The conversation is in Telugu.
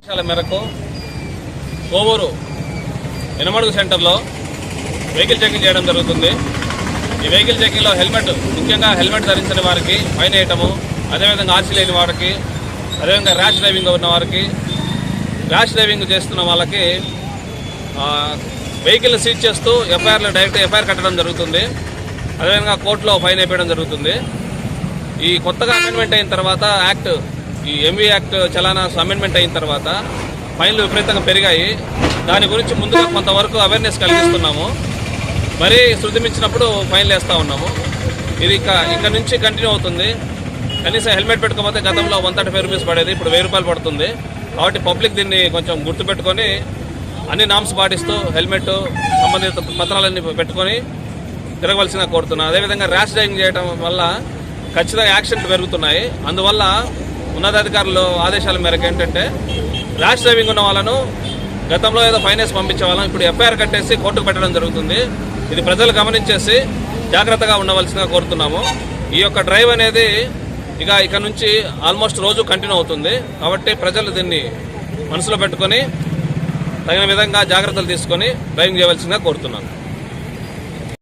ఆదేశాల మేరకు కోవూరు ఎనమడుగు సెంటర్లో వెహికల్ చెకింగ్ చేయడం జరుగుతుంది. ఈ వెహికల్ చెకింగ్లో ముఖ్యంగా హెల్మెట్ ధరించని వారికి ఫైన్ వేయటము, అదేవిధంగా ఆర్సీ లేని వారికి, అదేవిధంగా ర్యాష్ డ్రైవింగ్ ఉన్న వారికి, ర్యాష్ డ్రైవింగ్ చేస్తున్న వాళ్ళకి వెహికల్ సీజ్ చేస్తూ డైరెక్ట్ ఎఫ్ఐఆర్ కట్టడం జరుగుతుంది. అదేవిధంగా కోర్టులో ఫైన్ వేయడం జరుగుతుంది. ఈ కొత్తగా అమెండ్మెంట్ అయిన తర్వాత ఈ ఎంవీ యాక్ట్ చలానా అమెండ్మెంట్ అయిన తర్వాత ఫైన్లు విపరీతంగా పెరిగాయి. దాని గురించి ముందుగా కొంతవరకు అవేర్నెస్ కలిగిస్తున్నాము. మరీ శృతి మించినప్పుడు ఫైన్లు వేస్తూ ఉన్నాము. ఇది ఇక్కడ నుంచి కంటిన్యూ అవుతుంది. కనీసం హెల్మెట్ పెట్టుకోకపోతే గతంలో 135 రూపీస్ పడేది, ఇప్పుడు 1000 రూపాయలు పడుతుంది. కాబట్టి పబ్లిక్ దీన్ని కొంచెం గుర్తుపెట్టుకొని అన్ని నామ్స్ పాటిస్తూ హెల్మెట్ సంబంధిత పత్రాలన్నీ పెట్టుకొని తిరగవలసిన కోరుతున్నాను. అదేవిధంగా ర్యాష్ డ్రైవింగ్ చేయడం వల్ల ఖచ్చితంగా యాక్సిడెంట్లు పెరుగుతున్నాయి. అందువల్ల ఉన్నతాధికారులు ఆదేశాల మేరకు ఏంటంటే ర్యాష్ డ్రైవింగ్ ఉన్న వాళ్ళను గతంలో ఏదో ఫైనేస్ పంపించే వాళ్ళం ఇప్పుడు ఎఫ్ఐఆర్ కట్టేసి కోర్టుకు పెట్టడం జరుగుతుంది. ఇది ప్రజలు గమనించేసి జాగ్రత్తగా ఉండవలసిందిగా కోరుతున్నాము. ఈ యొక్క డ్రైవ్ అనేది ఇక నుంచి ఆల్మోస్ట్ రోజు కంటిన్యూ అవుతుంది. కాబట్టి ప్రజలు దీన్ని మనసులో పెట్టుకొని తగిన విధంగా జాగ్రత్తలు తీసుకొని డ్రైవింగ్ చేయవలసిందిగా కోరుతున్నాను.